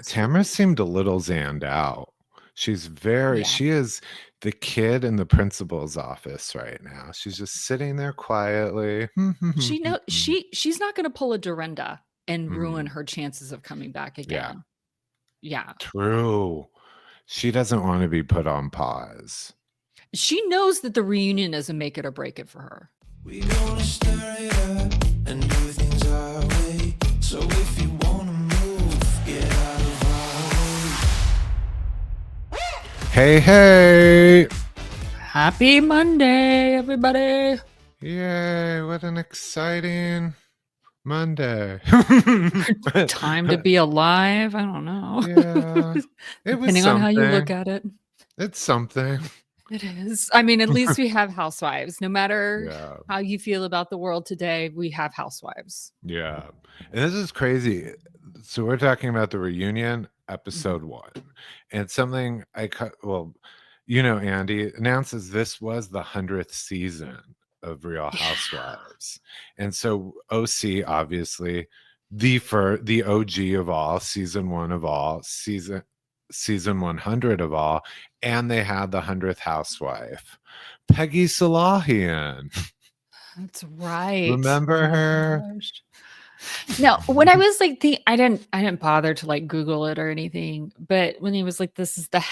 Tamara seemed a little zanned out. She Yeah. is the kid in the principal's office right now. She's just sitting there quietly. She's not going to pull a Dorinda and ruin Mhm. her chances of coming back Yeah, again. Yeah. true. She doesn't want to be put on pause. She knows that the reunion is a make it or break it for her. We gonna stir it up and do things our way. So if you wanna move, get out of our way. Hey, hey! Happy Monday, everybody. Yay, what an exciting Monday. Time to be alive. I don't know. Yeah. It was Depending on how you look something. at it. It's something. It is. I mean, at least we have Housewives. No matter Yeah. how you feel about the world today, we have Housewives. Yeah. And this is crazy. So we're talking about the reunion, episode 1. And something well, Andy announces this was the 100th season of Real Yeah. Housewives. And so OC, obviously, the OG of all, season 1 of all, season 100 of all, and they had the 100th housewife, Peggy Salahian. That's right. Remember Oh my her? gosh. No, when I was like I didn't bother to like Google it or anything, but when he was like, this is the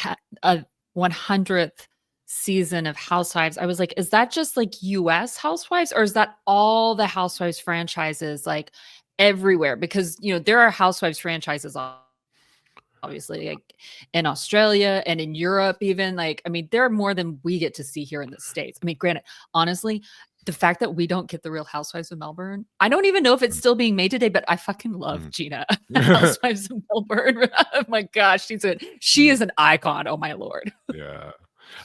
100th season of Housewives, I was like, is that just like US Housewives or is that all the Housewives franchises like everywhere? Because there are Housewives franchises obviously like in Australia and in Europe even. Like, I mean, there are more than we get to see here in the States. I mean, granted, honestly, the fact that we don't get the Real Housewives of Melbourne, I don't even know if it's still being made today, but I fucking love Gina, Housewives of Melbourne. Oh my gosh, she is an icon. Oh my Lord. Yeah.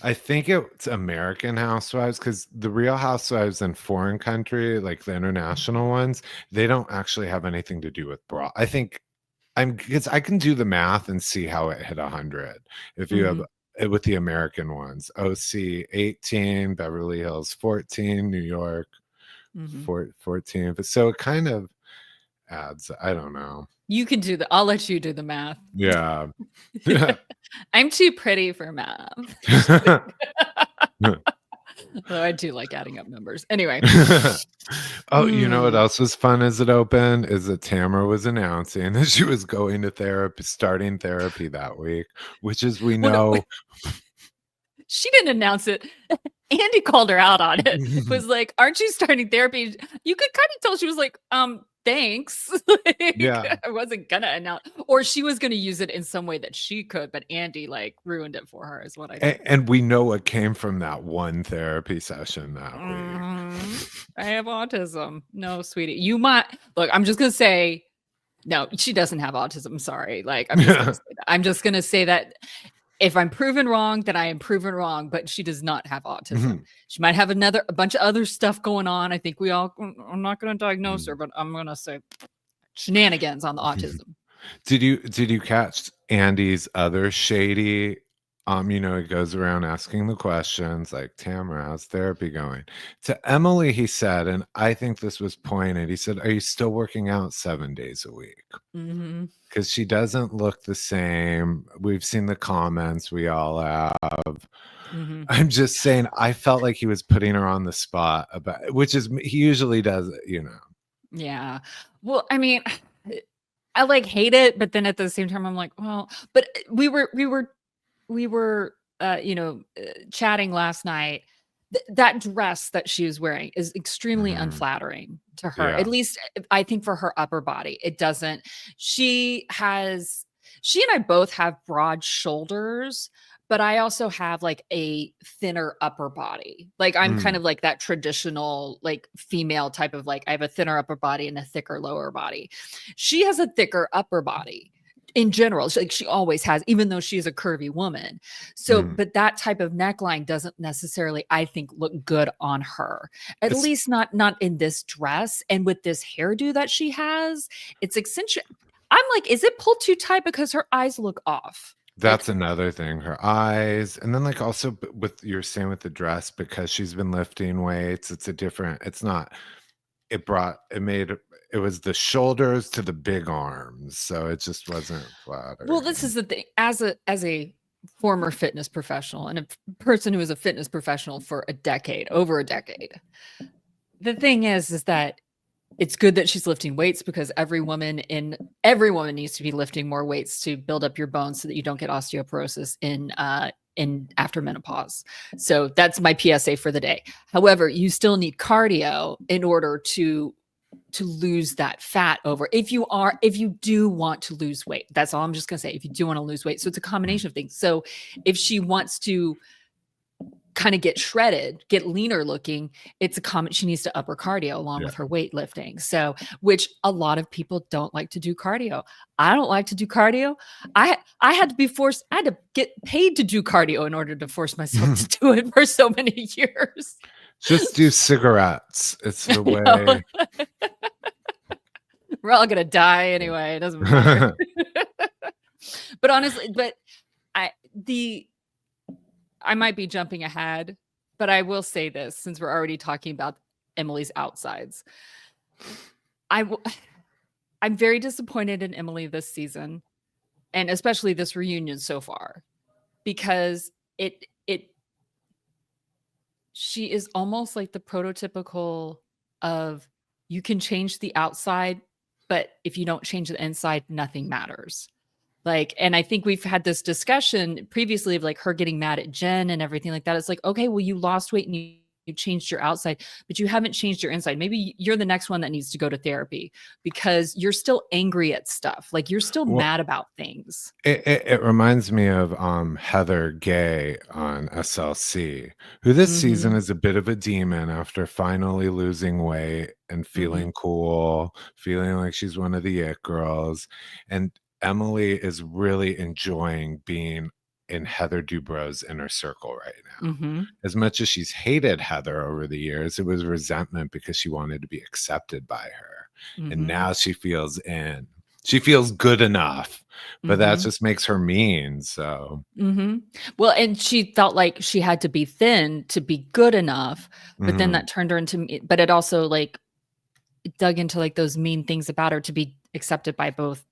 I think it's American Housewives because the Real Housewives in foreign country, like the international ones, they don't actually have anything to do with bra. I think because I can do the math and see how it hit 100. If you have it with the American ones, OC 18, Beverly Hills 14, New York 14. But so it kind of adds, I don't know. You can do I'll let you do the math. Yeah. I'm too pretty for math. Though I do like adding up numbers. Anyway. Oh, you know what else was fun as it opened? Is that Tamara was announcing that she was going to therapy, starting therapy that week, which is we know. No, she didn't announce it. Andy called her out on it. It was like, aren't you starting therapy? You could kind of tell she was like, thanks. Yeah. I wasn't gonna announce, or she was gonna use it in some way that she could, but Andy like ruined it for her, is what I think. And we know what came from that one therapy session that week. I have autism. No, sweetie. You might look, I'm just gonna say, no, she doesn't have autism. Sorry. Like, I'm just gonna say that. If I'm proven wrong, then I am proven wrong, but she does not have autism. She might have a bunch of other stuff going on. I think I'm not going to diagnose her, but I'm going to say shenanigans on the autism. Did you catch Andy's other shady, he goes around asking the questions like, Tamara, how's therapy going? To Emily, he said, and I think this was pointed, he said, are you still working out 7 days a week? Because she doesn't look the same. We've seen the comments we all have. I'm just saying, I felt like he was putting her on the spot about, which is, he usually does, Yeah. Well, I mean, I like hate it, but then at the same time, I'm like, well, but we were chatting last night. That dress that she was wearing is extremely unflattering to her. At least I think for her upper body, it doesn't. She and I both have broad shoulders, but I also have like a thinner upper body. Like I'm kind of like that traditional, like female type of like, I have a thinner upper body and a thicker lower body. She has a thicker upper body. In general, like she always has, even though she's a curvy woman. So, but that type of neckline doesn't necessarily, I think, look good on her. At least not in this dress and with this hairdo that she has. It's eccentric. I'm like, is it pulled too tight because her eyes look off? That's another thing, her eyes. And then like also with you're saying with the dress, because she's been lifting weights, it it was the shoulders to the big arms, so it just wasn't flattering. Well, this is the thing. As a former fitness professional and a person who was a fitness professional for over a decade, the thing is that it's good that she's lifting weights because every woman needs to be lifting more weights to build up your bones so that you don't get osteoporosis in after menopause. So that's my PSA for the day. However, you still need cardio in order to lose that fat over if you do want to lose weight. That's all I'm just going to say. If you do want to lose weight. So it's a combination of things. So if she wants to kind of get shredded, get leaner looking, she needs to up her cardio along with her weightlifting. So, which a lot of people don't like to do cardio. I don't like to do cardio. I had to get paid to do cardio in order to force myself to do it for so many years. Just do cigarettes. It's the way. We're all gonna die anyway. It doesn't matter. But honestly, I might be jumping ahead, but I will say this since we're already talking about Emily's outsides. I'm very disappointed in Emily this season, and especially this reunion so far, because she is almost like the prototypical of you can change the outside, but if you don't change the inside, nothing matters. Like, and I think we've had this discussion previously of like her getting mad at Jen and everything like that. It's like, okay, well, you lost weight and you changed your outside, but you haven't changed your inside. Maybe you're the next one that needs to go to therapy because you're still angry at stuff. Like you're still mad about things. It reminds me of Heather Gay on SLC, who this season is a bit of a demon after finally losing weight and feeling cool, feeling like she's one of the it girls. And Emily is really enjoying being in Heather Dubrow's inner circle right now. As much as she's hated Heather over the years, it was resentment because she wanted to be accepted by her. And now she feels in. She feels good enough, but that just makes her mean. So, well, and she felt like she had to be thin to be good enough, but then that turned her into, but it also like dug into like those mean things about her to be accepted by both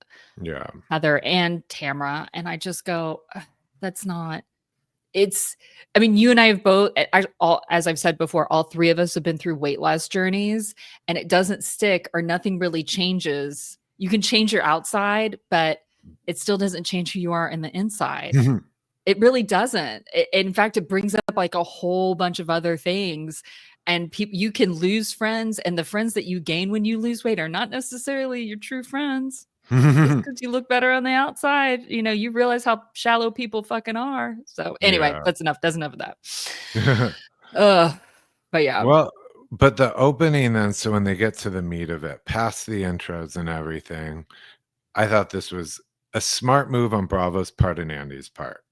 Heather and Tamara. And I just go, that's not, I mean, you and I have both, as I've said before, all three of us have been through weight loss journeys and it doesn't stick or nothing really changes. You can change your outside, but it still doesn't change who you are in the inside. It really doesn't. In fact, it brings up like a whole bunch of other things. And you can lose friends, and the friends that you gain when you lose weight are not necessarily your true friends. Just because you look better on the outside, you realize how shallow people fucking are. So anyway, that's enough. That's enough of that. But yeah. Well, but the opening then, so when they get to the meat of it, past the intros and everything, I thought this was a smart move on Bravo's part and Andy's part.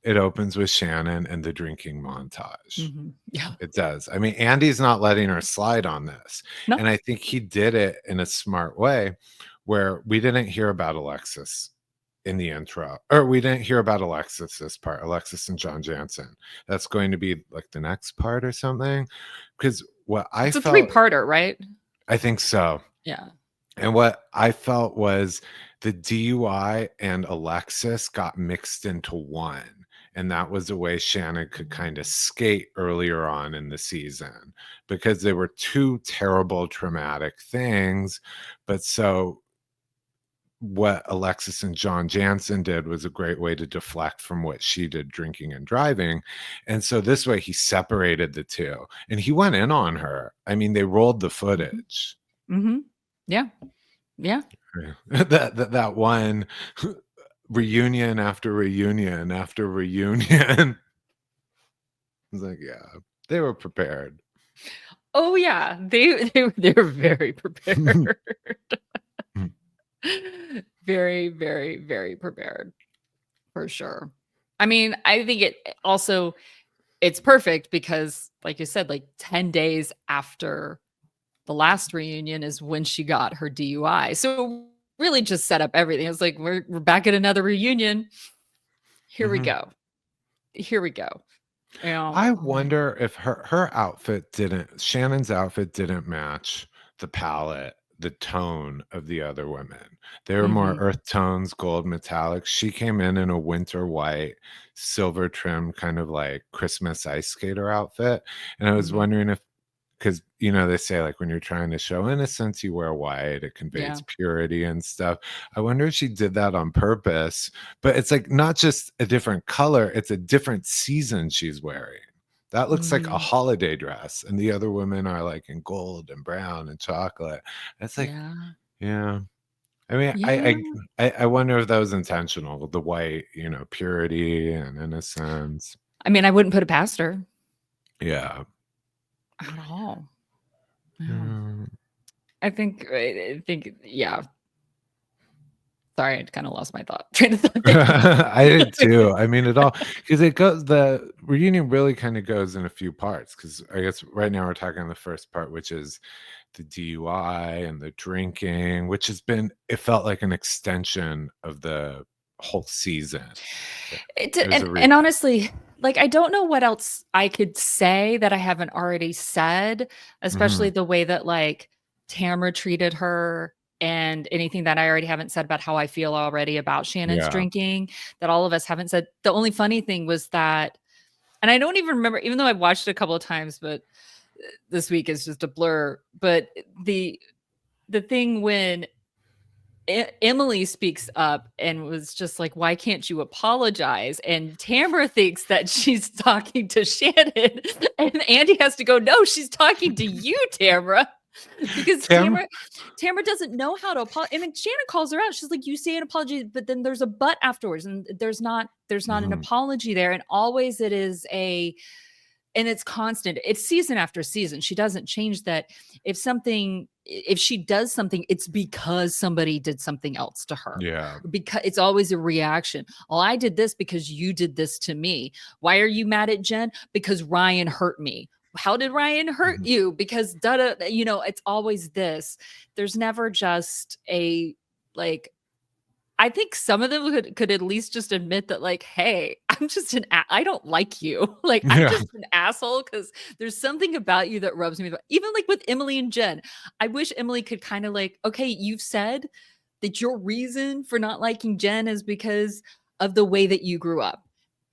It opens with Shannon and the drinking montage. Yeah, it does. I mean, Andy's not letting her slide on this. No. And I think he did it in a smart way where we didn't hear about Alexis in the intro, or we didn't hear about this part, Alexis and John Jansen. That's going to be like the next part or something. Because it's a three-parter, right? I think so. Yeah. And what I felt was the DUI and Alexis got mixed into one. And that was a way Shannon could kind of skate earlier on in the season because they were two terrible, traumatic things. But so what Alexis and John Jansen did was a great way to deflect from what she did drinking and driving. And so this way he separated the two and he went in on her. I mean, they rolled the footage. Yeah. That one reunion after reunion after reunion. I was like, yeah, they were prepared. Oh yeah, they were very prepared. Very, very, very prepared, for sure. I mean, I think it's perfect because, like you said, like 10 days after the last reunion is when she got her DUI. So really just set up everything. It's like, we're back at another reunion. Here we go. I wonder if her outfit Shannon's outfit didn't match the palette the tone of the other women. They were more earth tones, gold metallic. She came in a winter white, silver trim, kind of like Christmas ice skater outfit. And I was wondering if, because they say like when you're trying to show innocence, you wear white, it Yeah. conveys purity and stuff. I wonder if she did that on purpose, but it's like not just a different color, it's a different season she's wearing. That looks like a holiday dress, and the other women are like in gold and brown and chocolate. It's like, Yeah. yeah. I mean, Yeah. I wonder if that was intentional, the white, purity and innocence. I mean, I wouldn't put it past her Yeah. at all. Yeah. Mm. I think, yeah. Sorry, I kind of lost my train of thought there. I did too. I mean, because the reunion really kind of goes in a few parts. Because I guess right now we're talking the first part, which is the DUI and the drinking, which it felt like an extension of the whole season. And honestly, like, I don't know what else I could say that I haven't already said, especially the way that like Tamra treated her and anything that I already haven't said about how I feel already about Shannon's Yeah. drinking that all of us haven't said. The only funny thing was that, and I don't even remember, even though I've watched it a couple of times, but this week is just a blur. But the thing when Emily speaks up and was just like, why can't you apologize? And Tamara thinks that she's talking to Shannon, and Andy has to go, no, she's talking to you, Tamara. Because Tamara doesn't know how to apologize. And then Shannon calls her out. She's like, you say an apology, but then there's a but afterwards, and there's not an apology there. And always it is and it's constant. It's season after season. She doesn't change that. If she does something, it's because somebody did something else to her. Yeah. Because it's always a reaction. Oh, I did this because you did this to me. Why are you mad at Jen? Because Ryan hurt me. How did Ryan hurt you? Because it's always this. There's never just a like. I think some of them could at least just admit that, like, hey, I don't like you. Like, I'm just an asshole because there's something about you that rubs me. Even like with Emily and Jen, I wish Emily could kind of like, okay, you've said that your reason for not liking Jen is because of the way that you grew up.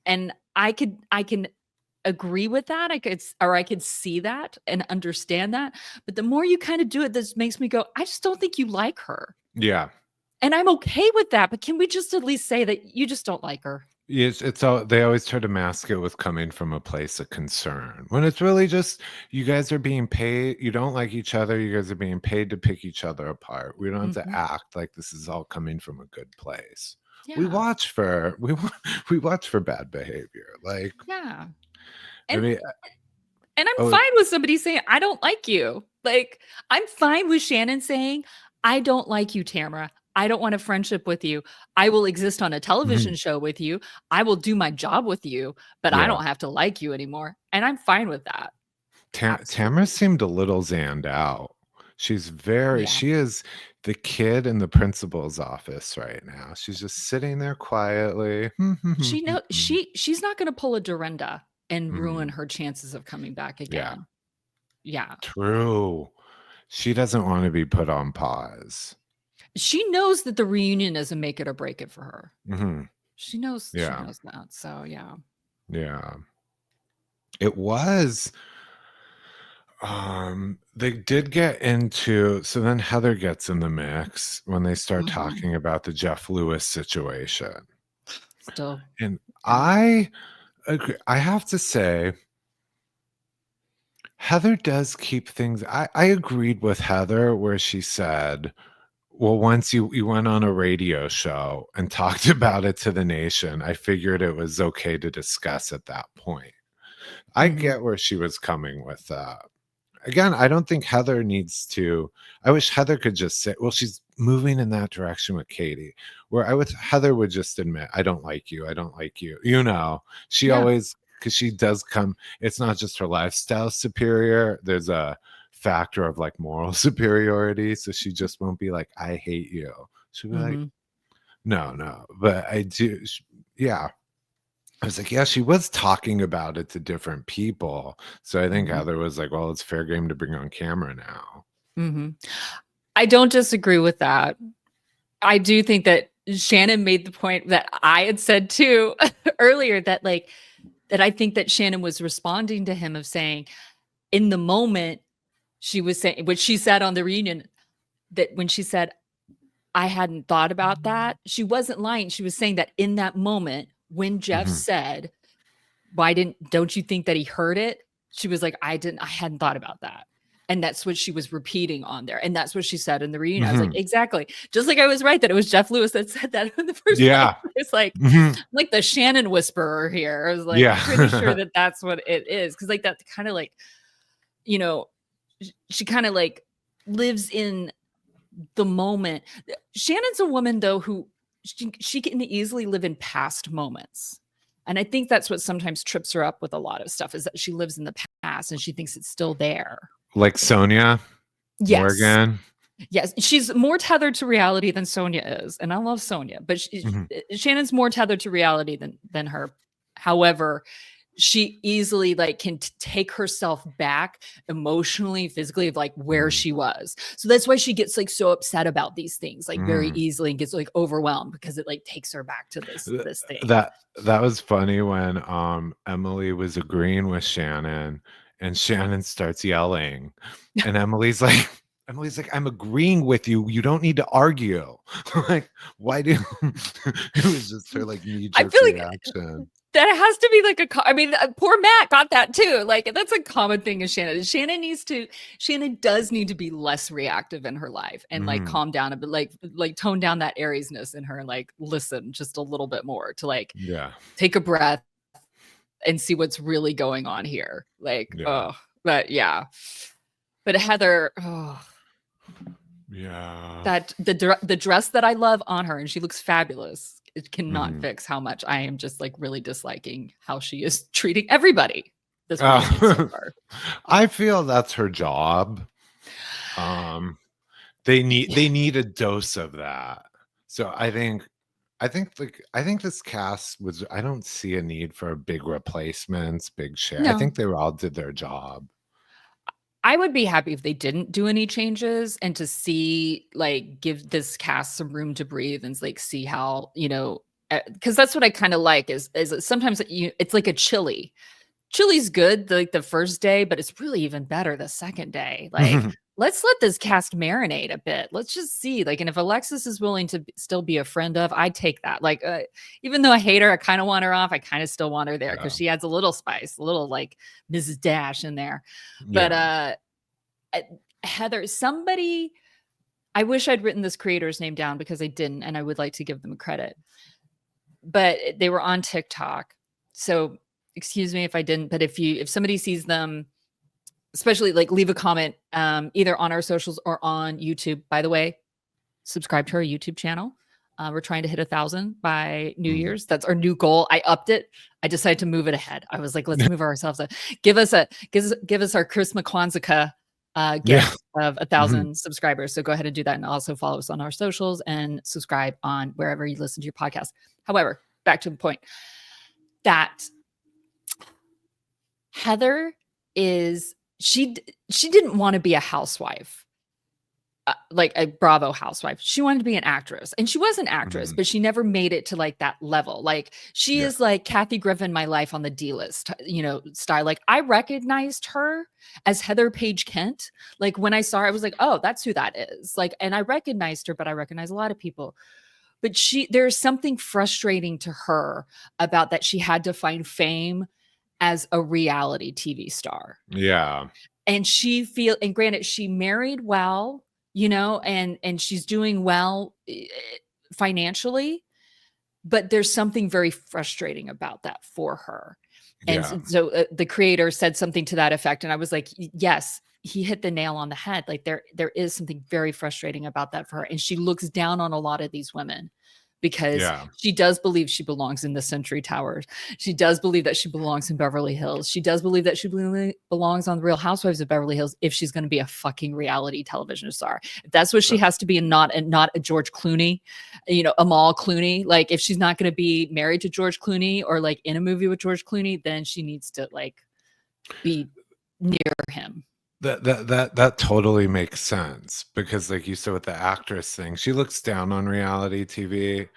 And I can agree with that. I could see that and understand that. But the more you kind of do it, this makes me go, I just don't think you like her. Yeah. And I'm okay with that, but can we just at least say that you just don't like her? Yes, they always try to mask it with coming from a place of concern when it's really just you guys are being paid. You don't like each other. You guys are being paid to pick each other apart. We don't have to act like this is all coming from a good place. Yeah. We watch for bad behavior. Like, yeah. I mean, and I'm fine with somebody saying, I don't like you. Like, I'm fine with Shannon saying, I don't like you, Tamara. I don't want a friendship with you. I will exist on a television show with you. I will do my job with you, but I don't have to like you anymore. And I'm fine with that. Tamara seemed a little zanned out. She is the kid in the principal's office right now. She's just sitting there quietly. She's not going to pull a Dorinda and ruin her chances of coming back again. Yeah. True. She doesn't want to be put on pause. She knows that the reunion is a make it or break it for her. She knows that. So yeah. Yeah. It was. They did get into, so then Heather gets in the mix when they start talking about the Jeff Lewis situation. Still. And I agree. I have to say, Heather does keep things. I agreed with Heather where she said, well, once you went on a radio show and talked about it to the nation, I figured it was okay to discuss at that point. I get where she was coming with that. Again, I don't think Heather needs to. I wish Heather could just say, well, she's moving in that direction with Katie, where Heather would just admit, I don't like you. I don't like you. She always, because she does come, it's not just her lifestyle superior. There's a factor of like moral superiority. So she just won't be like, I hate you. She'll be like, no, but I do. Yeah. I was like, yeah, she was talking about it to different people. So I think Heather was like, well, it's fair game to bring on camera now. I don't disagree with that. I do think that Shannon made the point that I had said too earlier, that like, that I think that Shannon was responding to him of saying, in the moment, she was saying what she said on the reunion, that when she said, I hadn't thought about that, she wasn't lying. She was saying that in that moment, when Jeff Mhm. said, don't you think that he heard it? She was like, I hadn't thought about that. And that's what she was repeating on there. And that's what she said in the reunion. I was like, Mhm. exactly. Just like I was right that it was Jeff Lewis that said that in the first place. Yeah. It's like, Mhm. like the Shannon whisperer here. I was like, Yeah. pretty sure that that's what it is. Cause like that kind of like, you know, she kind of like lives in the moment. Shannon's a woman though who she can easily live in past moments. And I think that's what sometimes trips her up with a lot of stuff, is that she lives in the past and she thinks it's still there. Like Sonia Yes. Morgan. Yes, she's more tethered to reality than Sonia is, and I love Sonia, but Mhm. Shannon's more tethered to reality than her. However, she easily like can take herself back emotionally, physically, of like where Mm. she was. So that's why she gets like so upset about these things like very Mm. easily, and gets like overwhelmed because it like takes her back to this Th- thing. that was funny when Emily was agreeing with Shannon and Shannon starts yelling and Emily's like, I'm agreeing with you. You don't need to argue. Like, why do it was just her like knee I jerk feel like reaction. that has to be like I mean, poor Matt got that too. Like that's a common thing in Shannon. Shannon does need to be less reactive in her life and like Mhm. calm down a bit, like tone down that Ariesness in her and like listen just a little bit more to like Yeah. take a breath and see what's really going on here. Like, Yeah. oh, but yeah. But Heather, oh, Yeah. that the dress that I love on her, and she looks fabulous. It cannot Mhm. fix how much I am just like really disliking how she is treating everybody this reunion so Oh. far. I feel that's her job. Um, they need a dose of that. So I think this cast was I don't see a need for big replacements, big shit. I No, think they all did their job. I would be happy if they didn't do any changes and to see like give this cast some room to breathe and like see how, because that's what I kind of like is sometimes it's like a chili. Chili's good like the first day, but it's really even better the second day. Like, let's let this cast marinate a bit. Let's just see. Like, and if Alexis is willing to still be a friend of, I take that. Like, even though I hate her, I kind of want her off. I kind of still want her there because Yeah. she adds a little spice, a little like Mrs. Dash in there. But Yeah. Heather, somebody, I wish I'd written this creator's name down because I didn't, and I would like to give them credit. But they were on TikTok. So excuse me if I didn't, but if somebody sees them, especially like leave a comment either on our socials or on YouTube. By the way, subscribe to our YouTube channel. We're trying to hit 1,000 by New Mm. Year's. That's our new goal. I upped it. I decided to move it ahead. I was like, let's move ourselves up. Give us our Christmas Kwanzaa Yeah. gift of 1,000 subscribers. So go ahead and do that, and also follow us on our socials and subscribe on wherever you listen to your podcast. However, back to the point that Heather she didn't want to be a housewife, like a Bravo housewife. She wanted to be an actress, and she was an actress, but she never made it to like that level. Like she Yeah. is like Kathy Griffin, my life on the D list, style. Like I recognized her as Heather Page Kent. Like when I saw her, I was like, oh, that's who that is. Like, and I recognized her, but I recognize a lot of people. But there's something frustrating to her about that she had to find fame as a reality TV star. Yeah. And and granted, she married well, and she's doing well financially, but there's something very frustrating about that for her. And Yeah. so the creator said something to that effect. And I was like, yes, he hit the nail on the head. Like there is something very frustrating about that for her. And she looks down on a lot of these women because Yeah. she does believe she belongs in the Century Towers. She does believe that she belongs in Beverly Hills. She does believe that she belongs on the Real Housewives of Beverly Hills if she's going to be a fucking reality television star. If that's what she has to be, and not a George Clooney, Amal Clooney. Like if she's not going to be married to George Clooney or like in a movie with George Clooney, then she needs to like be near him. That totally makes sense because, like you said, with the actress thing, she looks down on reality TV,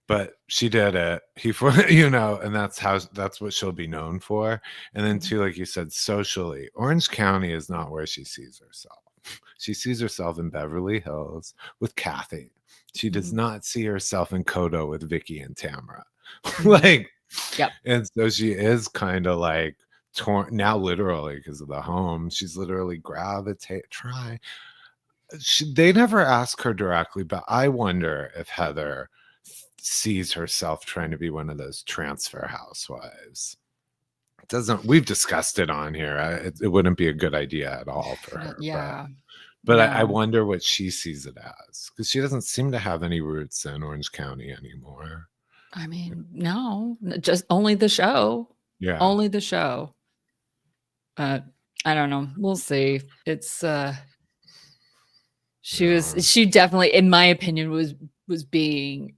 but she did it. And that's what she'll be known for. And then Mhm. too, like you said, socially, Orange County is not where she sees herself. She sees herself in Beverly Hills with Kathy. She does Mhm. not see herself in Kodo with Vicki and Tamara. Mhm. Like, Yep. and so she is kind of like torn now, literally, because of the home. She's literally they never ask her directly, but I wonder if Heather sees herself trying to be one of those transfer housewives. We've discussed it on here. It wouldn't be a good idea at all for her, Yeah. but I No. wonder what she sees it as, because she doesn't seem to have any roots in Orange County anymore. I mean, no, just only the show. Yeah. Only the show. I don't know. We'll see. It's she definitely, in my opinion, was being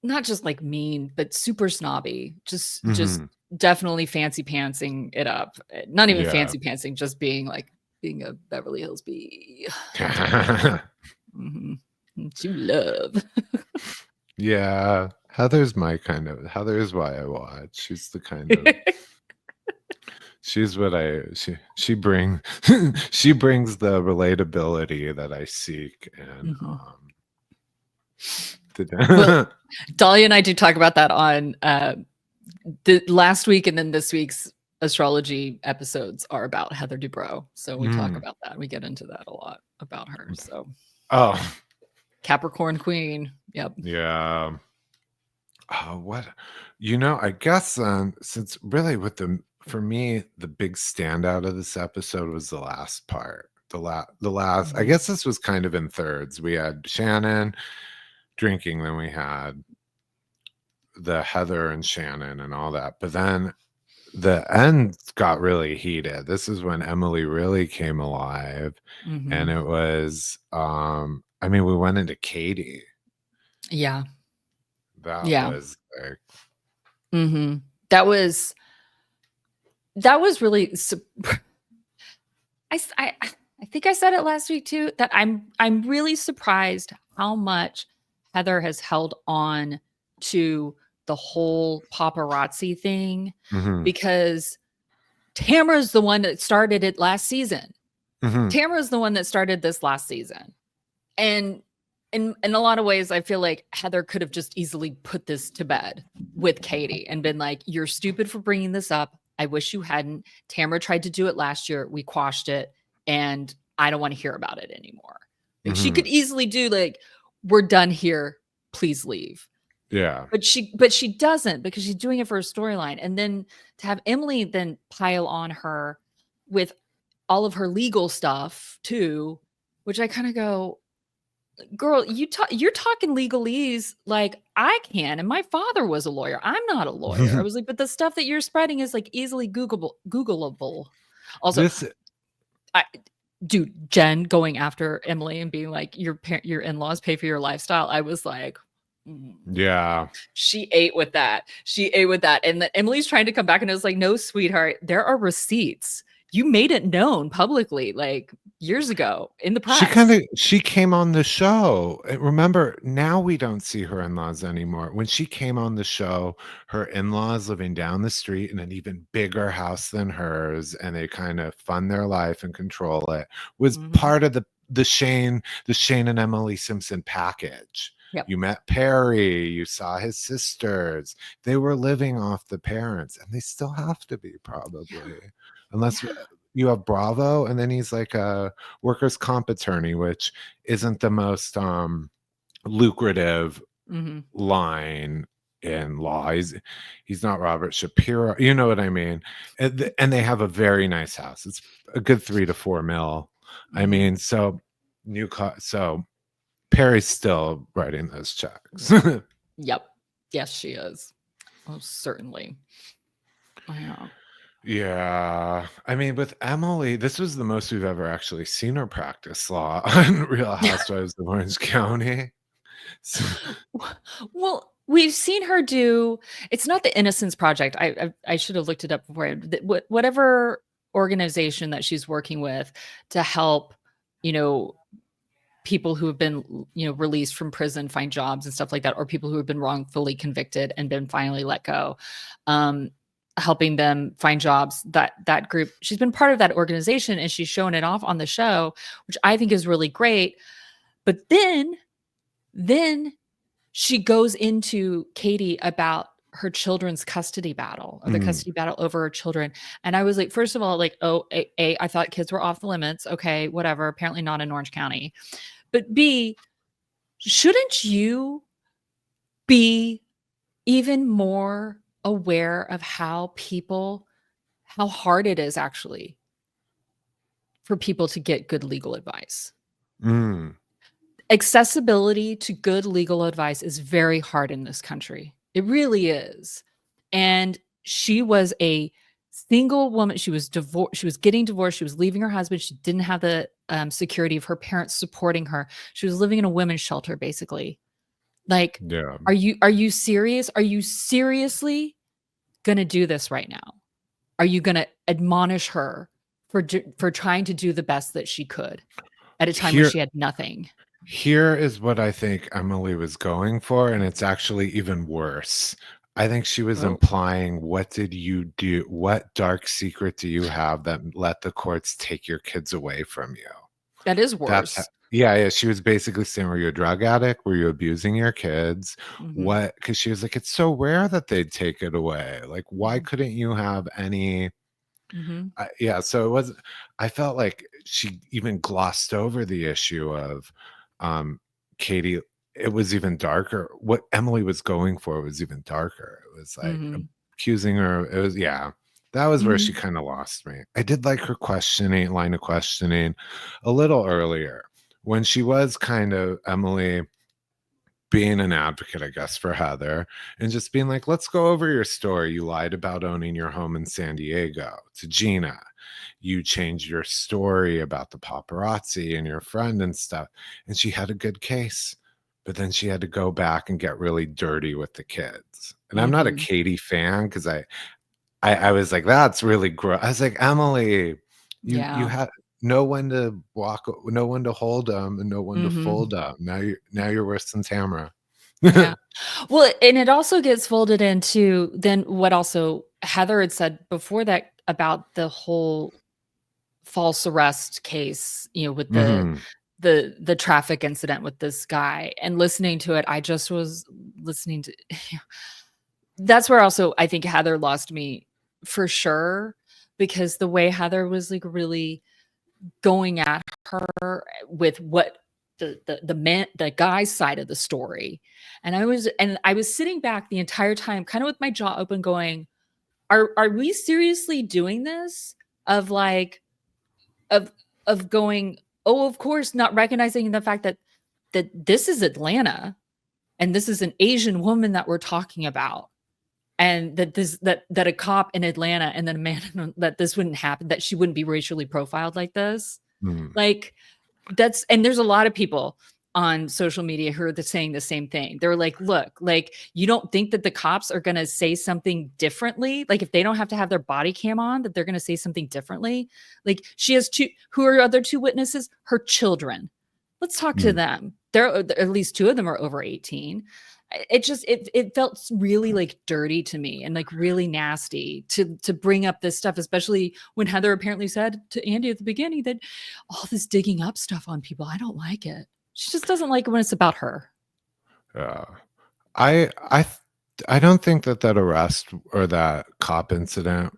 not just like mean, but super snobby. Just Mhm. definitely fancy pantsing it up. Not even Yeah. fancy pantsing, just being a Beverly Hills bee. Mhm. You love. Yeah. Heather's why I watch. She's the kind of she's what she brings she brings the relatability that I seek. And Mhm. the- Dahlia and I do talk about that on the last week, and then this week's astrology episodes are about Heather Dubrow. So we talk about that. We get into that a lot about her. So oh Capricorn Queen. Yep. yeah. What I guess since really for me the big standout of this episode was the last part. The last, I Mhm. guess this was kind of in thirds. We had Shannon drinking, then we had the Heather and Shannon and all that. But then the end got really heated. This is when Emily really came alive. And Mhm. it was we went into Katie. Yeah. That Yeah. was like Mhm. That was really I think I said it last week too, that I'm really surprised how much Heather has held on to the whole paparazzi thing, mhm, because Tamara's the one that started it last season. mhm, Tamara's the one that started this last season. And in a lot of ways, I feel like Heather could have just easily put this to bed with Katie and been like, "You're stupid for bringing this up. I wish you hadn't. Tamara tried to do it last year. We quashed it, and I don't want to hear about it anymore." Like, she mhm. could easily do like, "We're done here. Please leave." Yeah. But she doesn't, because she's doing it for a storyline. And then to have Emily then pile on her with all of her legal stuff too, which I kind of go, girl, you're talking legalese like I can, and my father was a lawyer. I'm not a lawyer. I was like, but the stuff that you're spreading is like easily Googleable. Also, This dude, Jen going after Emily and being like, your in-laws pay for your lifestyle. I was like, yeah. she ate with that. She ate with that. And then Emily's trying to come back and I was like, no, sweetheart, there are receipts. You made it known publicly like years ago in the press. She came on the show. Remember, now we don't see her in-laws anymore. When she came on the show, her in-laws living down the street in an even bigger house than hers, and they kind of fund their life and control it, was Mhm. part of the Shane and Emily Simpson package. Yep. You met Perry, you saw his sisters. They were living off the parents, and they still have to be, probably. Unless you have Bravo, and then he's like a workers' comp attorney, which isn't the most lucrative Mhm. line in law. He's not Robert Shapiro, you know what I mean? And they have a very nice house. It's a good 3 to 4 mil. I Mhm. mean, so Perry's still writing those checks. Yep. Yes, she is. Oh, certainly. Yeah. Yeah. I mean, with Emily, this was the most we've ever actually seen her practice law on Real Housewives of Orange County. So, Well, we've seen her do. It's not the Innocence Project. I should have looked it up before. Whatever organization that she's working with to help, you know, people who have been, you know, released from prison find jobs and stuff like that, or people who have been wrongfully convicted and been finally let go, helping them find jobs. That group, she's been part of that organization, and she's showing it off on the show, which I think is really great. But then she goes into Katie about her children's custody battle, or the custody battle over her children. And I was like, first of all, like, oh, I thought kids were off the limits. Okay, whatever. Apparently not in Orange County. But B, shouldn't you be even more aware of how hard it is actually for people to get good legal advice? Mm. Accessibility to good legal advice is very hard in this country. It really is. And she was a single woman. She was divorced. She was getting divorced. She was leaving her husband. She didn't have the security of her parents supporting her. She was living in a women's shelter, basically. Like, Yeah. are you serious? Are you seriously gonna do this right now? Are you gonna admonish her for trying to do the best that she could at a time when she had nothing? Here is what I think Emily was going for, and it's actually even worse. I think she was Oh. implying, what did you do? What dark secret do you have that let the courts take your kids away from you? That is That's worse. yeah. She was basically saying, were you a drug addict? Were you abusing your kids? Mhm. What? Because she was like, it's so rare that they'd take it away. Like, why Mhm. couldn't you have any? Mhm. Yeah, so it was I felt like she even glossed over the issue of, Katie. It was even darker. What Emily was going for was even darker. It was like Mhm. accusing her. It was yeah, that was where she Mhm. kinda lost me. I did like her line of questioning a little earlier when she was kind of Emily being an advocate, I guess, for Heather, and just being like, let's go over your story. You lied about owning your home in San Diego to Gina. You changed your story about the paparazzi and your friend and stuff. And she had a good case. But then she had to go back and get really dirty with the kids. And I'm not a Mhm. Katie fan because I was like, that's really gross. I was like, Emily, you Yeah. had no one to no one to hold them and no one to Mhm. fold them. Now you're worse than Tamara. Yeah. Well, and it also gets folded into then what also Heather had said before that about the whole false arrest case, you know, with Mhm. the traffic incident with this guy, and listening to it, I just was listening to that's where also I think Heather lost me for sure, because the way Heather was like really going at her with what the guy's side of the story. And I was sitting back the entire time, kind of with my jaw open, going, are we seriously doing this? Of like of going, oh, of course, not recognizing the fact that this is Atlanta and this is an Asian woman that we're talking about. And that a cop in Atlanta and then a man that this wouldn't happen, that she wouldn't be racially profiled like this. Mhm. Like, that's and there's a lot of people on social media who are saying the same thing. They're like, look, like, you don't think that the cops are going to say something differently? Like, if they don't have to have their body cam on, that they're going to say something differently? Like, she has two, who are other two witnesses? Her children. Let's talk to Mhm. them. They're at least two of them are over 18. It just it felt really like dirty to me and like really nasty to bring up this stuff, especially when Heather apparently said to Andy at the beginning that all this digging up stuff on people, I don't like it. She just doesn't like it when it's about her. Yeah. I I th I don't think that arrest or that cop incident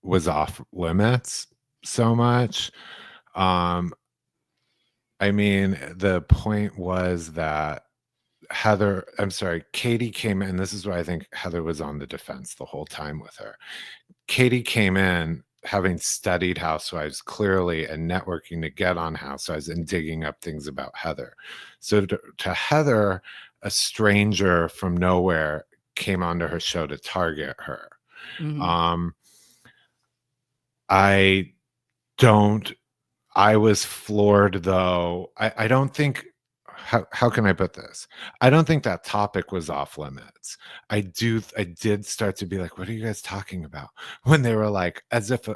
was off limits so much. Um, I mean, the point was that Katie came in. This is why I think Heather was on the defense the whole time with her. Katie came in having studied Housewives clearly and networking to get on Housewives and digging up things about Heather. So to Heather, a stranger from nowhere came onto her show to target her. Mhm. Um, I don't I was floored though. I don't think how can I put this? I don't think that topic was off limits. I did start to be like, what are you guys talking about? When they were like, as if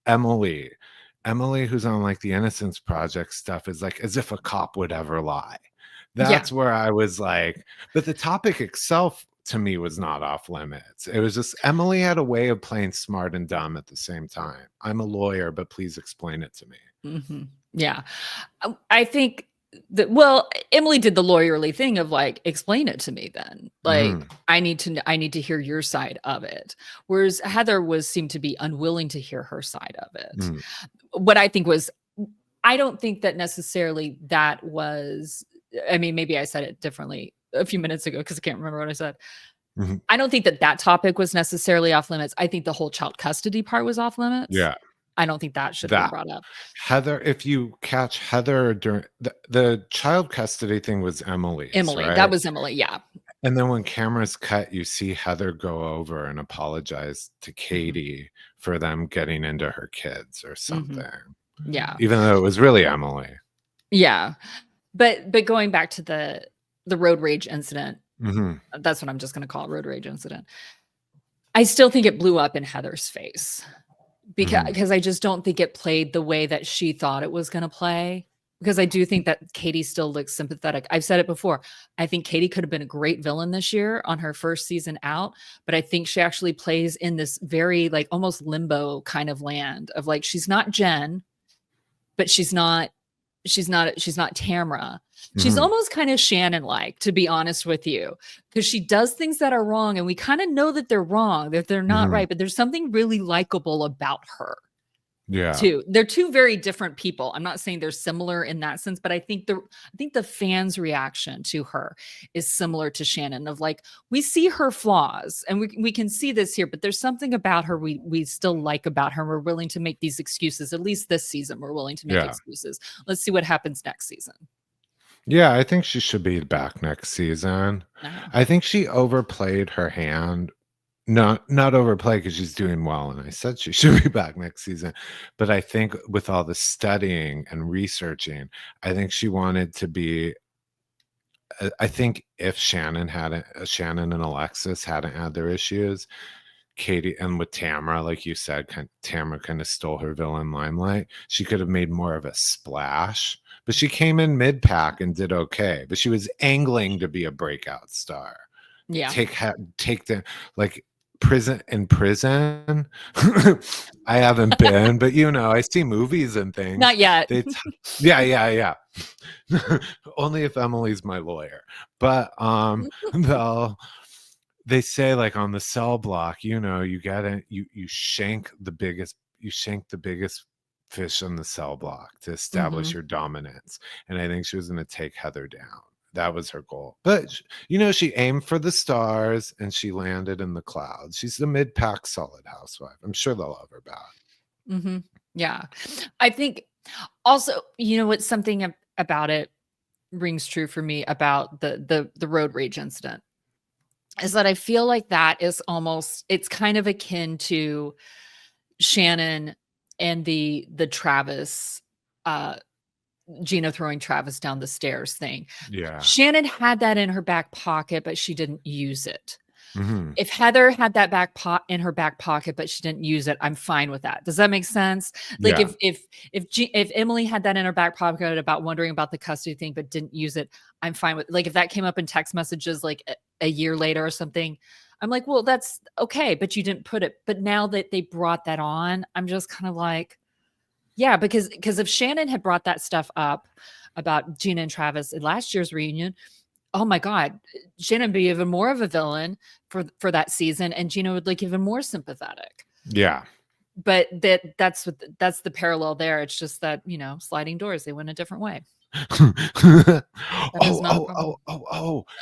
Emily. Emily, who's on like the Innocence Project stuff, is like as if a cop would ever lie. Yeah. That's where I was like, but the topic itself to me was not off limits. It was just Emily had a way of playing smart and dumb at the same time. I'm a lawyer, but please explain it to me. Yeah. I think that, well, Emily did the lawyerly thing of like, explain it to me then. Like, I need to hear your side of it. Whereas Heather seemed to be unwilling to hear her side of it. What I think was, I don't think that necessarily that was, I mean, maybe I said it differently a few minutes ago because I can't remember what I said. I don't think that topic was necessarily off limits. I think the whole child custody part was off limits. Yeah. I don't think that should have been brought up. Heather, if you catch Heather during the child custody thing was Emily's, right? That was Emily, yeah. And then when cameras cut, you see Heather go over and apologize to Katie for them getting into her kids or something. Yeah. Even though it was really Emily. Yeah. But going back to the road rage incident, that's what I'm just going to call it, road rage incident. I still think it blew up in Heather's face because I just don't think it played the way that she thought it was going to play. Because I do think that Katie still looks sympathetic. I've said it before. I think Katie could have been a great villain this year on her first season out, but I think she actually plays in this very like almost limbo kind of land of like, she's not Jen, but she's not Tamra. She's almost kind of Shannon-like, to be honest with you, because she does things that are wrong and we kind of know that they're wrong, that they're not right, but there's something really likable about her. Yeah. Too. They're two very different people. I'm not saying they're similar in that sense, but I think the fans' reaction to her is similar to Shannon of like, we see her flaws and we can see this here, but there's something about her we still like about her. We're willing to make these excuses. At least this season, we're willing to make excuses. Let's see what happens next season. Yeah, I think she should be back next season. I think she overplayed her hand. Not overplay because she's doing well, and I said she should be back next season. But I think with all the studying and researching, I think she wanted to be. I think if Shannon and Alexis hadn't had their issues, Katie and with Tamara, like you said, Tamara kind of stole her villain limelight. She could have made more of a splash, but she came in mid-pack and did okay. But she was angling to be a breakout star. Yeah, take the like. Prison. I haven't been, but I see movies and things. Not yet. Yeah. Only if Emily's my lawyer. But they say like on the cell block, you shank the biggest fish on the cell block to establish your dominance. And I think she was going to take Heather down. That was her goal. But, she aimed for the stars and she landed in the clouds. She's the mid-pack solid housewife. I'm sure they'll love her back. Yeah. I think also, what something about it rings true for me about the road rage incident is that I feel like that is it's kind of akin to Shannon and the Travis, Gina throwing Travis down the stairs thing. Yeah. Shannon had that in her back pocket, but she didn't use it. If Heather had that in her back pocket, but she didn't use it, I'm fine with that. Does that make sense? Like if Emily had that in her back pocket about wondering about the custody thing, but didn't use it, I'm fine with, like, if that came up in text messages, like a year later or something, I'm like, well, that's okay, but you didn't put it. But now that they brought that on, I'm just kind of like, yeah, because if Shannon had brought that stuff up about Gina and Travis at last year's reunion, oh my God, Shannon would be even more of a villain for that season, and Gina would look even more sympathetic. Yeah. But that's the parallel there. It's just that, sliding doors, they went a different way.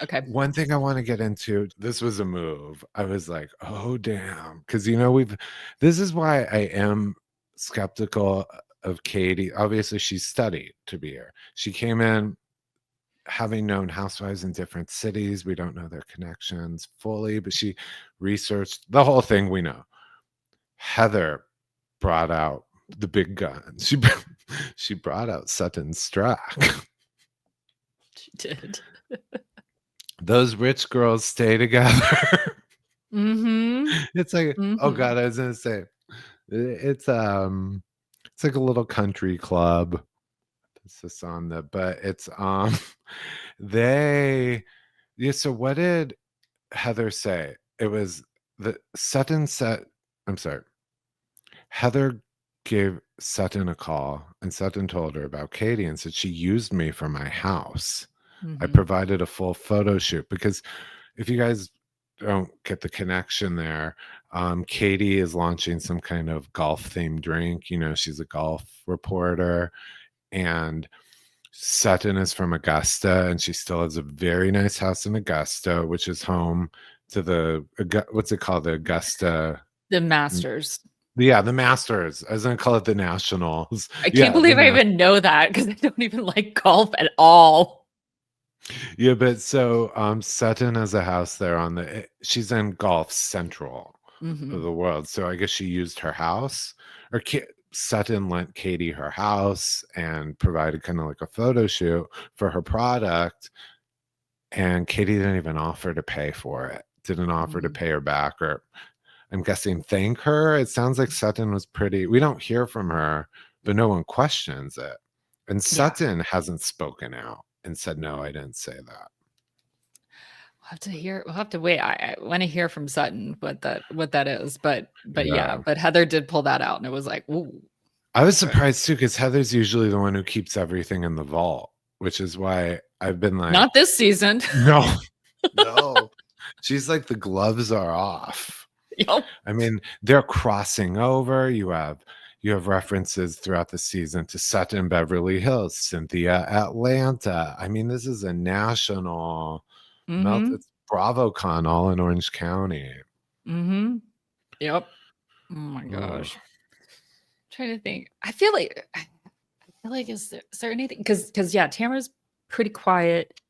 Okay. One thing I want to get into, this was a move. I was like, oh damn. Because this is why I am skeptical of Katie. Obviously she studied to be here. She came in having known housewives in different cities. We don't know their connections fully, but she researched the whole thing. We know Heather brought out the big gun. She brought out Sutton Strack. She did. Those rich girls stay together. It's like, oh God, I was gonna say It's like a little country club. This is on the but it's they yeah, so what did Heather say? It was the Sutton said I'm sorry. Heather gave Sutton a call and Sutton told her about Katie and said she used me for my house. I Mhm. provided a full photo shoot because if you guys don't get the connection there, Katie is launching some kind of golf themed drink. You know, she's a golf reporter, and Sutton is from Augusta, and she still has a very nice house in Augusta, which is home to the what's it called, the Augusta. The Masters. Yeah, the Masters. I was gonna call it the Nationals. I can't Yeah, the believe I even know that because I don't even like golf at all. Yeah, but so Sutton has a house there on the she's in Golf Central of Mhm. the world. So I guess she used her house or Sutton lent Katie her house and provided kind of like a photo shoot for her product. And Katie didn't even offer to pay for it. Didn't offer to Mhm. pay her back or I'm guessing thank her. It sounds like Sutton was pretty we don't hear from her, but no one questions it. And Yeah. Sutton hasn't spoken out and said, no, I didn't say that. We'll have to wait. I wanna hear from Sutton what that is, but yeah, Yeah. but Heather did pull that out, and it was like, "Ooh, I was okay." surprised too because Heather's usually the one who keeps everything in the vault, which is why I've been like, Not this season. no, no. She's like, the gloves are off. Yup. I mean, they're crossing over. You have references throughout the season to Sutton, Beverly Hills, Cynthia, Atlanta. I mean, this is a national melt. Mhm. It's BravoCon all in Orange County. Mhm. Yep. Oh my Ugh. gosh. Trying to think. I feel like is there anything because yeah, Tamara's pretty quiet.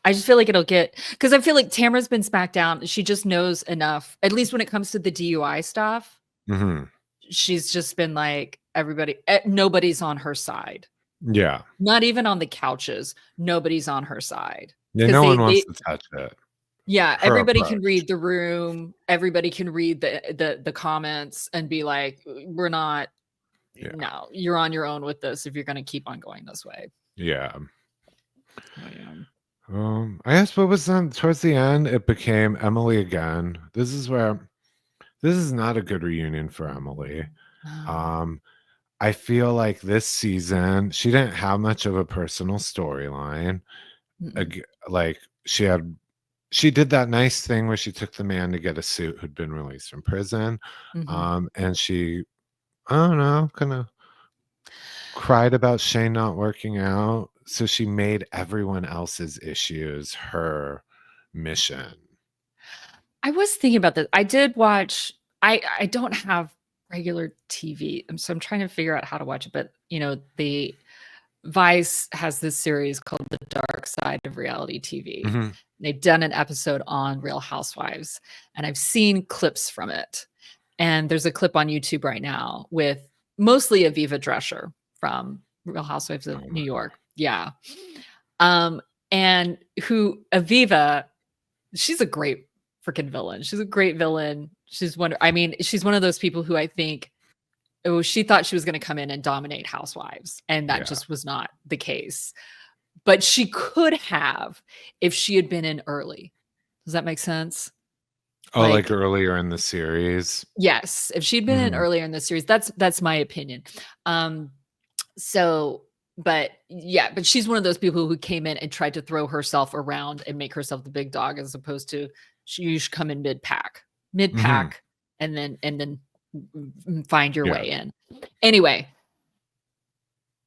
I just feel like it'll get because I feel like Tamara's been smacked down. She just knows enough, at least when it comes to the DUI stuff. Mhm. She's just been like, nobody's on her side. Yeah. Not even on the couches. Nobody's on her side. Yeah. Because No one wants to touch it. yeah, Her everybody can approach. read the room. Everybody can read the comments and be like, we're not, Yeah. no, you're on your own with this if you're going to keep on going this way. Yeah. So, yeah. I guess what was then towards the end, it became Emily again. This is not a good reunion for Emily. Oh, Um, I feel like this season she didn't have much of a personal storyline. mm-mm, Like she did that nice thing where she took the man to get a suit who'd been released from prison. mhm. And she, I don't know, kind of cried about Shane not working out. So she made everyone else's issues her mission. I was thinking about this. I did watch. I don't have regular TV, so I'm trying to figure out how to watch it. But the Vice has this series called The Dark Side of Reality TV. Mhm. They've done an episode on Real Housewives, and I've seen clips from it. And there's a clip on YouTube right now with mostly Aviva Drescher from Real Housewives of Oh, New wow. York. Yeah. Um, and who Aviva, she's a great freaking villain. She's a great villain. She's one of those people who I think she thought she was going to come in and dominate Housewives, and that Yeah. just was not the case. But she could have if she had been in early. Does that make sense? Oh, like Like, earlier in the series? yes, if she'd been in Mhm. earlier in the series, that's my opinion. Um, so, but yeah, but she's one of those people who came in and tried to throw herself around and make herself the big dog, as opposed to you should come in mid Mhm. pack, and then find your Yeah. way in. Anyway,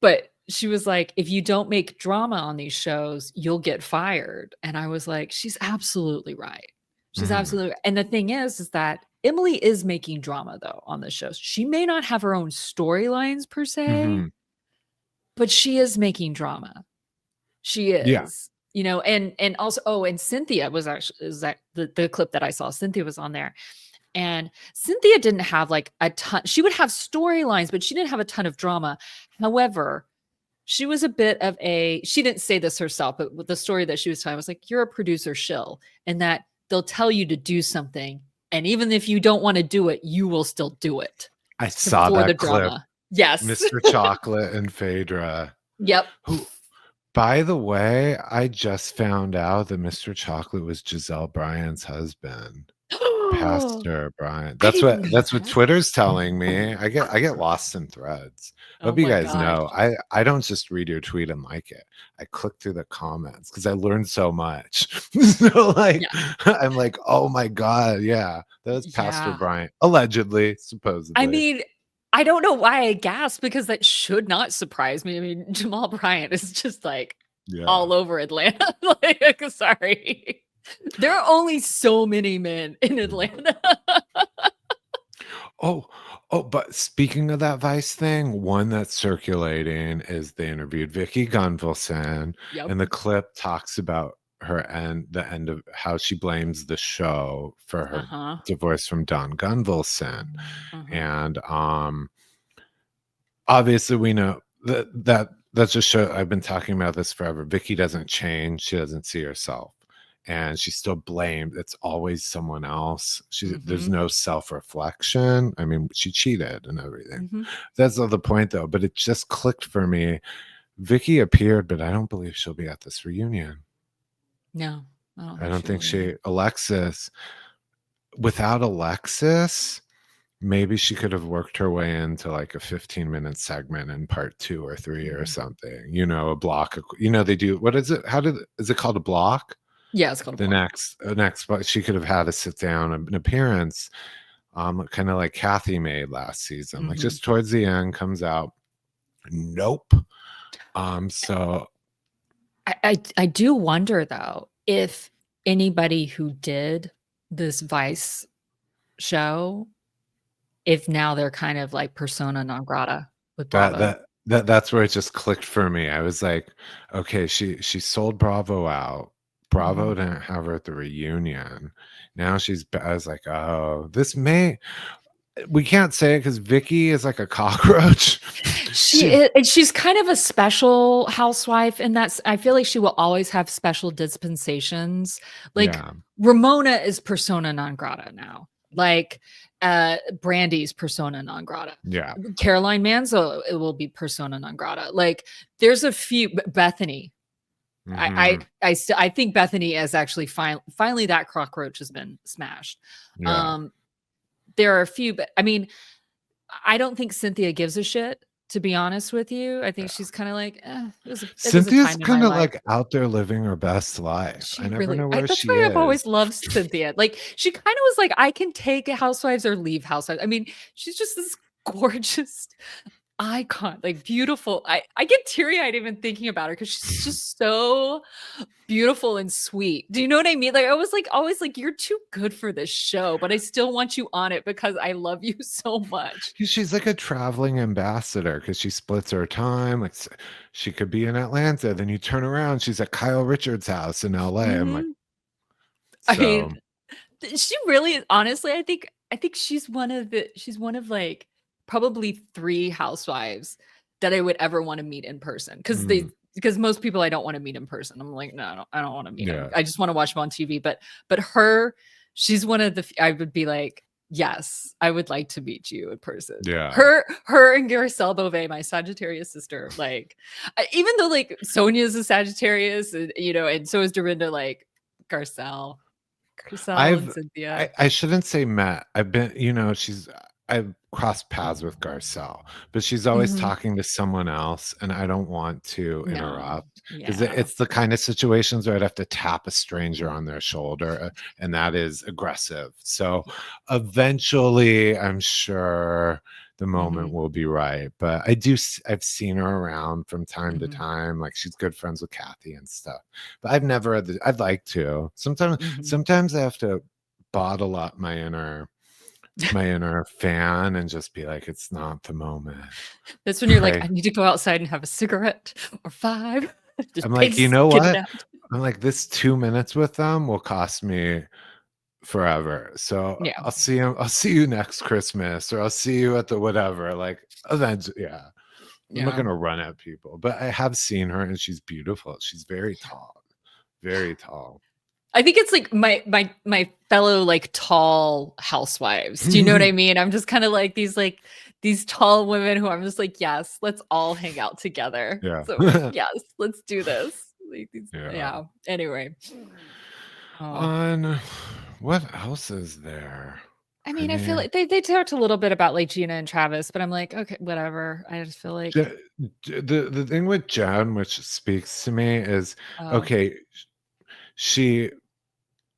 but she was like, if you don't make drama on these shows, you'll get fired. And I was like, she's absolutely right. She's Mhm. absolutely right. And the thing is that Emily is making drama though on the shows. She may not have her own storylines per se, Mhm. but she is making drama. She Yeah. is, and also, and Cynthia was actually is that the clip that I saw. Cynthia was on there. And Cynthia didn't have like a ton. She would have storylines, but she didn't have a ton of drama. However, she was a bit of she didn't say this herself, but with the story that she was telling was like, you're a producer shill, and that they'll tell you to do something. And even if you don't want to do it, you will still do it. I saw before the that clip. drama. Yes. Mr. Chocolate and Phaedra. Yep. Who, by the way, I just found out that Mr. Chocolate was Giselle Bryant's husband. Pastor Bryant. I That's what didn't know that. Twitter's telling me. I get lost in threads. Oh Hope you my guys know. gosh. I don't just read your tweet and like it. I click through the comments because I learned so much. So like Yeah. I'm like, oh my God, yeah. That was Pastor Yeah. Bryant. Allegedly, supposedly. I mean, I don't know why I gasped because that should not surprise me. I mean, Jamal Bryant is just like Yeah. all over Atlanta. Like, sorry. There are only so many men in Atlanta. Oh, but speaking of that Vice thing, one that's circulating is they interviewed Vicki Gunvalson, Yep. and the clip talks about the end of how she blames the show for her Uh-huh. divorce from Don Gunvalson. Uh-huh. And obviously we know that's a show. I've been talking about this forever. Vicki doesn't change, she doesn't see herself. And she's still blamed. It's always someone else. There's no self-reflection. I mean, she cheated and everything. Mhm. That's not the point, though. But it just clicked for me. Vicki appeared, but I don't believe she'll be at this reunion. No, I don't think she will either. Alexis. Without Alexis, maybe she could have worked her way into like a 15-minute segment in part 2 or 3 or something. You know, a block. They do. What is it? Is it called a block? Yeah, it's called a The block. next, but she could have had a sit down, an appearance, kind of like Kathy made last season, like just towards the end comes out. Nope. So I do wonder though if anybody who did this Vice show, if now they're kind of like persona non grata with Bravo. that's where it just clicked for me. I was like, okay, she sold Bravo out. Bravo didn't have her at the reunion. Now I was like, oh, we can't say it because Vicki is like a cockroach. She's kind of a special housewife in that I feel like she will always have special dispensations. Like Yeah. Ramona is persona non grata now. Like Brandy's persona non grata. Yeah. Caroline Manzo, it will be persona non grata. Like there's a few. Bethany. I think Bethany is actually finally that cockroach has been smashed. Yeah. There are a few, but I mean, I don't think Cynthia gives a shit, to be honest with you. I think she's kind of like, Cynthia's kind of like out there living her best life. I never know where that's she why is. I've always loved Cynthia. Like she kind of was like, I can take Housewives or leave Housewives. I mean, she's just this gorgeous icon, like beautiful. I get teary-eyed even thinking about her because she's just so beautiful and sweet. Do you know what I mean? Like I was like always like, you're too good for this show, but I still want you on it because I love you so much. She's like a traveling ambassador because she splits her time. Like she could be in Atlanta, then you turn around, she's at Kyle Richards' house in LA. I'm like, I mean, she really honestly, I think she's one of like probably 3 housewives that I would ever want to meet in person because most people I don't want to meet in person. I'm like, no, I don't want to meet them. I just want to watch them on TV. But she's one of the I would be like, yes, I would like to meet you in person. Yeah. Her and Garcelle Beauvais, my Sagittarius sister, like even though like Sonia's a Sagittarius, and so is Dorinda, like Garcelle and Cynthia. I shouldn't say met. I've been, I've crossed paths with Garcelle, but she's always talking to someone else, and I don't want to interrupt because it's the kind of situations where I'd have to tap a stranger on their shoulder, and that is aggressive. So eventually, I'm sure the moment will be right. But I've seen her around from time to time. Like she's good friends with Kathy and stuff. But I've never I'd like to. Sometimes I have to bottle up my inner fan and just be like, it's not the moment. That's when you're like, I need to go outside and have a cigarette or 5. I'm like, you know what? I'm like, this 2 minutes with them will cost me forever. So I'll see you next Christmas, or I'll see you at the whatever, like events. I'm not gonna run at people, but I have seen her and she's beautiful. She's very tall. I think it's like my fellow like tall housewives. Do you know what I mean? I'm just kind of like these these tall women who I'm just like, yes, let's all hang out together. Yeah. So like, yes, let's do this. Like, Yeah. yeah. Anyway. Oh. On what else is there? I mean, I feel like they talked a little bit about like Gina and Travis, but I'm like, okay, whatever. I just feel like the thing with Jen, which speaks to me, is oh, okay. She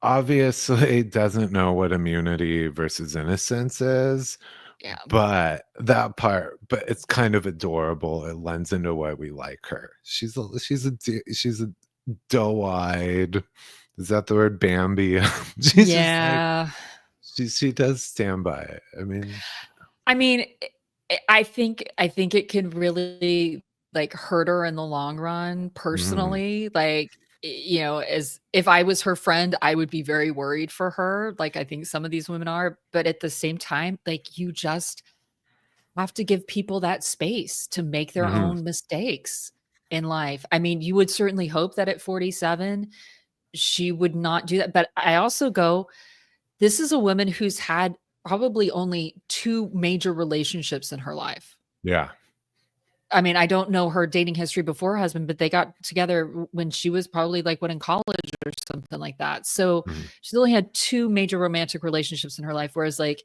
obviously doesn't know what immunity versus innocence is, yeah. but it's kind of adorable. It lends into why we like her. She's a doe-eyed. Is that the word? Bambi. She's just like Yeah. she does stand by it. I mean, I think it can really like hurt her in the long run personally. Like, as if I was her friend, I would be very worried for her. Like, I think some of these women are, but at the same time, like, you just have to give people that space to make their Mhm. own mistakes in life. I mean, you would certainly hope that at 47, she would not do that. But I also go, this is a woman who's had probably only 2 major relationships in her life. Yeah. I mean, I don't know her dating history before her husband, but they got together when she was probably like in college or something like that. So Mhm. she's only had 2 major romantic relationships in her life. Whereas like,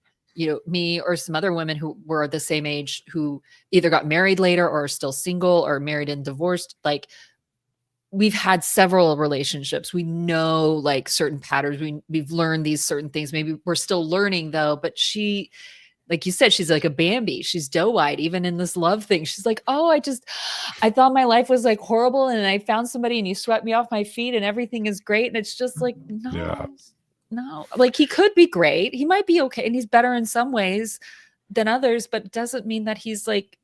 me or some other women who were the same age who either got married later or are still single or married and divorced, like we've had several relationships. We know like certain patterns. We've learned these certain things. Maybe we're still learning though, but she, like you said, she's like a Bambi. She's doe-eyed, even in this love thing. She's like, oh, I thought my life was like horrible. And I found somebody and you swept me off my feet and everything is great. And it's just like, Yeah. no, like he could be great. He might be okay. And he's better in some ways than others, but it doesn't mean that he's like,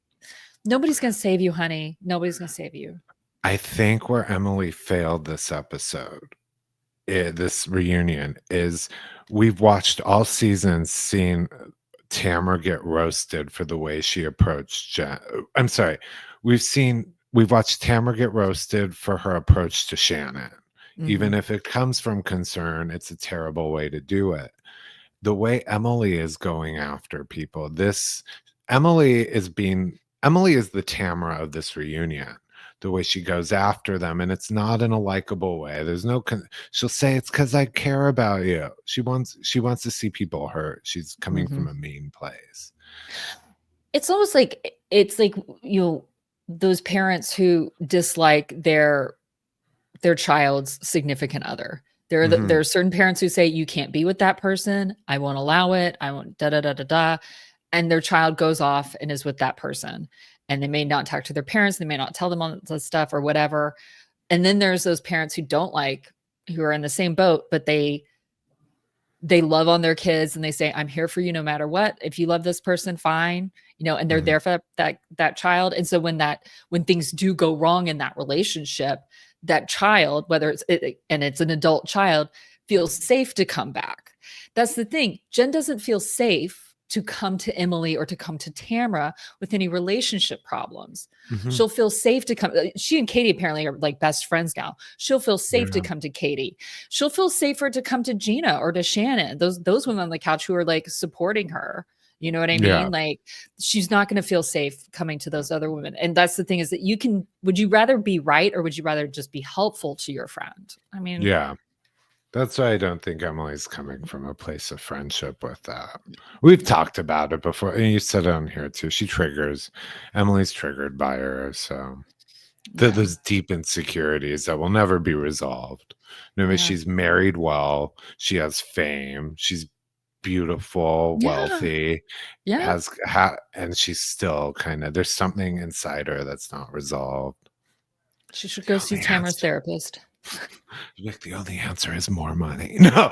nobody's going to save you, honey. Nobody's going to save you. I think where Emily failed this episode, this reunion, is we've watched all seasons seeing Tamara get roasted for the way she approached Jen. I'm sorry. We've watched Tamara get roasted for her approach to Shannon. Even if it comes from concern, it's a terrible way to do it. The way Emily is going after people, Emily is the Tamara of this reunion. The way she goes after them, and it's not in a likable way. There's no she'll say it's because I care about you. She wants to see people hurt. She's coming from a mean place. It's almost like those parents who dislike their child's significant other. There are certain parents who say you can't be with that person. I won't allow it. I won't da da da da da. And their child goes off and is with that person. And they may not talk to their parents. They may not tell them all the stuff or whatever. And then there's those parents who who are in the same boat, but they love on their kids and they say, I'm here for you no matter what. If you love this person, fine. And they're there for that child. And so when things do go wrong in that relationship, that child, whether it's an adult child, feels safe to come back. That's the thing. Jen doesn't feel safe to come to Emily or to come to Tamra with any relationship problems. She'll feel safe to come. She and Katie apparently are like best friends now. She'll feel safe to come to Katie. She'll feel safer to come to Gina or to Shannon. Those women on the couch who are like supporting her. You know what I mean? Yeah. Like she's not going to feel safe coming to those other women. And that's the thing is that would you rather be right or would you rather just be helpful to your friend? I mean, yeah. That's why I don't think Emily's coming from a place of friendship with that. We've talked about it before. And you said it on here too. Emily's triggered by her. So those deep insecurities that will never be resolved. She's married well. She has fame. She's beautiful, wealthy. Yeah. And she's still there's something inside her that's not resolved. She should go see Tamara's therapist. The only answer is more money. No.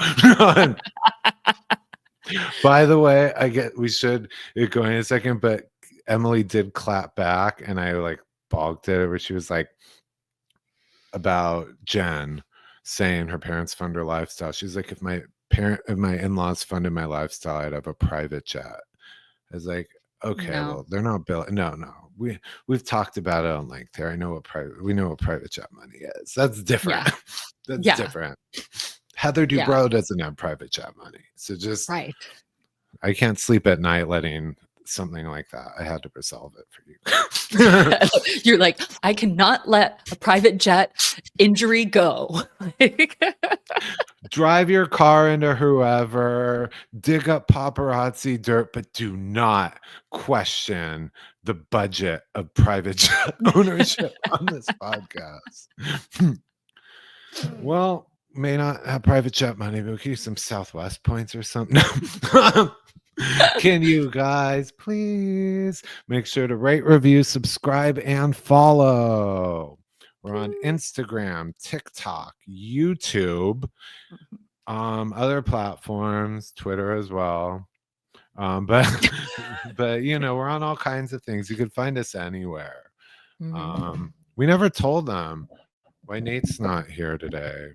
By the way, we should go in a second, but Emily did clap back and I like balked at it where she was like about Jen saying her parents fund her lifestyle. She's like, if my in-laws funded my lifestyle, I'd have a private jet. I was like, okay, well, they're not built. No. We've talked about it on length here. We know what private jet money is. That's different. Yeah. That's different. Heather Dubrow doesn't have private jet money. So just right. I can't sleep at night letting something like that. I had to resolve it for you. You're like, I cannot let a private jet injury go. Drive your car into whoever, dig up paparazzi dirt, but do not question the budget of private jet ownership on this podcast. Well, may not have private jet money, but we'll give you some Southwest points or something. Can you guys please make sure to rate, review, subscribe, and follow? We're on Instagram, TikTok, YouTube, other platforms, Twitter as well. But we're on all kinds of things. You can find us anywhere. We never told them why Nate's not here today.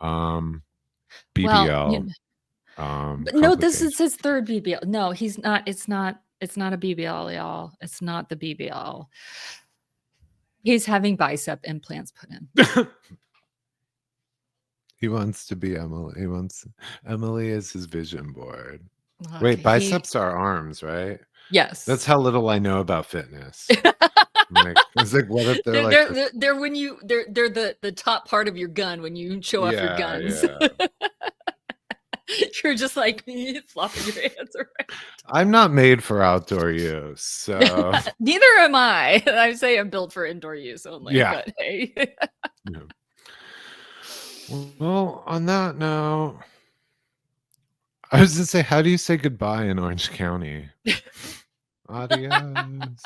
BBL. But no, this is his third BBL. No, he's not. It's not a BBL, y'all. It's not the BBL. He's having bicep implants put in. He wants to be Emily. Emily is his vision board. Okay, wait, biceps are arms, right? Yes. That's how little I know about fitness. It's like, what if they're when you they're the top part of your gun when you show off your guns. Yeah. You're just like flopping your hands around. I'm not made for outdoor use, so neither am I. I say I'm built for indoor use only. Yeah. But hey. Yeah. Well, on that note, I was gonna say, how do you say goodbye in Orange County? Adios.